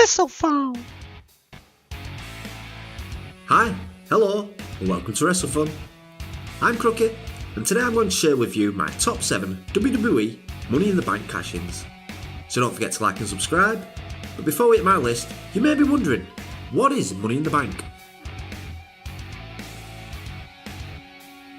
WrestleFUN. Hi, hello, and welcome to WrestleFUN. I'm Crookie, and today I'm going to share with you my top 7 WWE Money in the Bank cash-ins. So don't forget to like and subscribe. But before we hit my list, you may be wondering, what is Money in the Bank?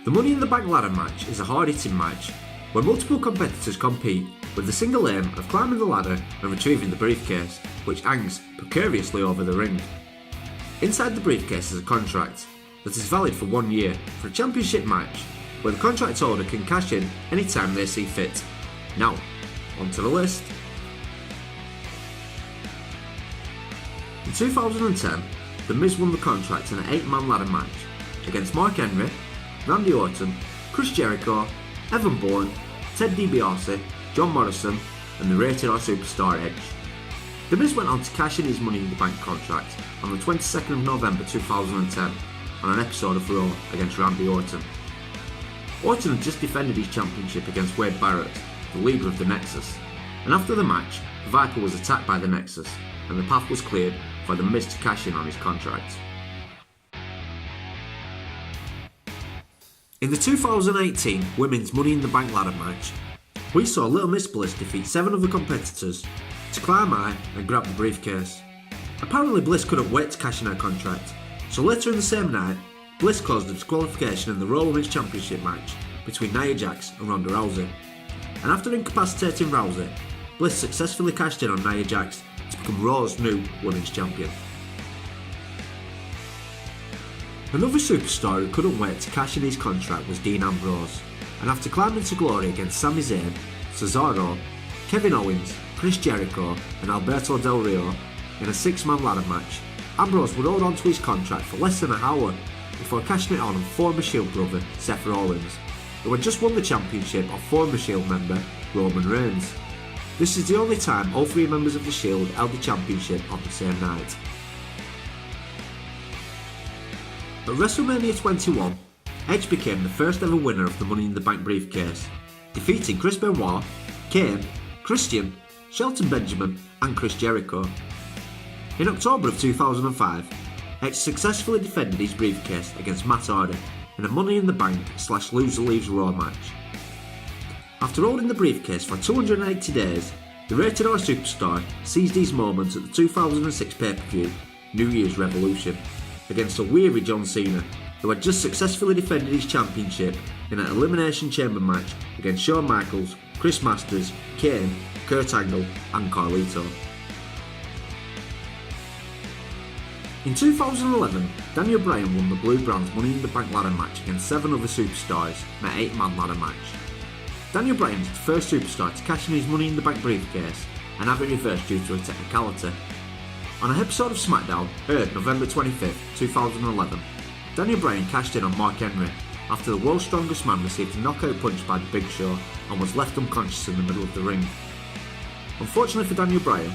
The Money in the Bank ladder match is a hard-hitting match where multiple competitors compete with the single aim of climbing the ladder and retrieving the briefcase, which hangs precariously over the ring. Inside the briefcase is a contract that is valid for 1 year for a championship match where the contract holder can cash in anytime they see fit. Now, onto the list. In 2010, The Miz won the contract in an 8-man ladder match against Mark Henry, Randy Orton, Chris Jericho, Evan Bourne, Ted DiBiase, John Morrison and the Rated R Superstar Edge. The Miz went on to cash in his Money in the Bank contract on the 22nd of November 2010 on an episode of Raw against Randy Orton. Orton had just defended his championship against Wade Barrett, the leader of the Nexus, and after the match, the Viper was attacked by the Nexus and the path was cleared for the Miz to cash in on his contract. In the 2018 Women's Money in the Bank ladder match, we saw Little Miss Bliss defeat 7 other competitors to climb high and grab the briefcase. Apparently Bliss couldn't wait to cash in her contract, so later in the same night, Bliss caused a disqualification in the Raw Women's Championship match between Nia Jax and Ronda Rousey. And after incapacitating Rousey, Bliss successfully cashed in on Nia Jax to become Raw's new Women's Champion. Another superstar who couldn't wait to cash in his contract was Dean Ambrose, and after climbing to glory against Sami Zayn, Cesaro, Kevin Owens, Chris Jericho and Alberto Del Rio in a 6-man ladder match, Ambrose would hold on to his contract for less than an hour before cashing it on former Shield brother Seth Rollins, who had just won the championship off former Shield member Roman Reigns. This is the only time all 3 members of the Shield held the championship on the same night. At WrestleMania 21, Edge became the first ever winner of the Money in the Bank briefcase, defeating Chris Benoit, Kane, Christian, Shelton Benjamin and Chris Jericho. In October of 2005, Edge successfully defended his briefcase against Matt Hardy in a Money in the Bank / Loser Leaves Raw match. After holding the briefcase for 280 days, the Rated R Superstar seized his moment at the 2006 pay-per-view New Year's Revolution against a weary John Cena, who had just successfully defended his championship in an Elimination Chamber match against Shawn Michaels, Chris Masters, Kane, Kurt Angle and Carlito. In 2011, Daniel Bryan won the Blue Brand's Money in the Bank ladder match against 7 other superstars in an 8-man ladder match. Daniel Bryan is the first superstar to cash in his Money in the Bank briefcase and have it reversed due to a technicality. On an episode of SmackDown, aired November 25th, 2011, Daniel Bryan cashed in on Mark Henry after the World's Strongest Man received a knockout punch by The Big Show and was left unconscious in the middle of the ring. Unfortunately for Daniel Bryan,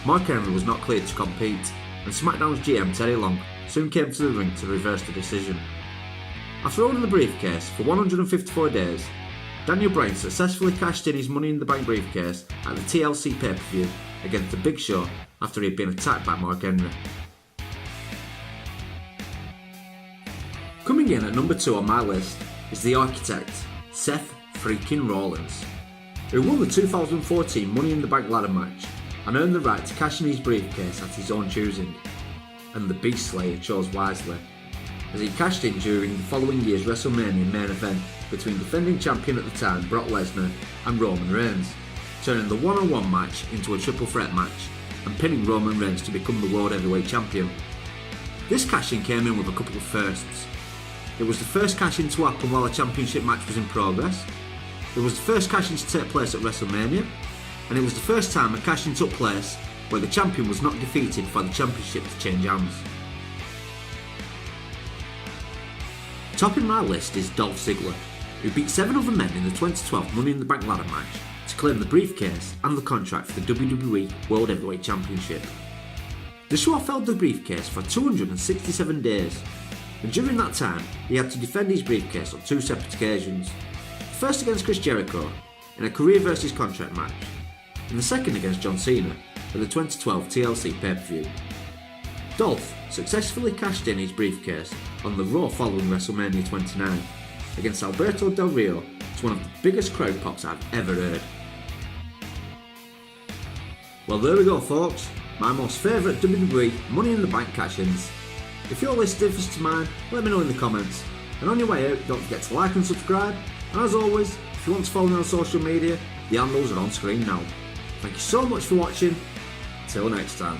Mark Henry was not cleared to compete, and SmackDown's GM Terry Long soon came to the ring to reverse the decision. After holding the briefcase for 154 days, Daniel Bryan successfully cashed in his Money in the Bank briefcase at the TLC pay-per-view against The Big Show after he had been attacked by Mark Henry. Coming in at number 2 on my list is the Architect, Seth freaking Rollins, who won the 2014 Money in the Bank ladder match and earned the right to cash in his briefcase at his own choosing, and the Beast Slayer chose wisely, as he cashed in during the following year's WrestleMania main event between defending champion at the time Brock Lesnar and Roman Reigns, turning the one-on-one match into a triple threat match and pinning Roman Reigns to become the World Heavyweight Champion. This cash-in came in with a couple of firsts. It was the first cash-in to happen while a championship match was in progress, it was the first cash-in to take place at WrestleMania, and it was the first time a cash-in took place where the champion was not defeated for the championship to change hands. Topping my list is Dolph Ziggler, who beat 7 other men in the 2012 Money in the Bank ladder match to claim the briefcase and the contract for the WWE World Heavyweight Championship. The Schwartz held the briefcase for 267 days, and during that time he had to defend his briefcase on 2 separate occasions, the first against Chris Jericho in a career versus contract match, and the second against John Cena at the 2012 TLC pay-per-view. Dolph successfully cashed in his briefcase on the Raw following WrestleMania 29 against Alberto Del Rio to one of the biggest crowd pops I've ever heard. Well, there we go, folks, my most favourite WWE Money in the Bank cash-ins. If your list differs to mine, let me know in the comments. And on your way out, don't forget to like and subscribe. And as always, if you want to follow me on social media, the handles are on screen now. Thank you so much for watching. Till next time.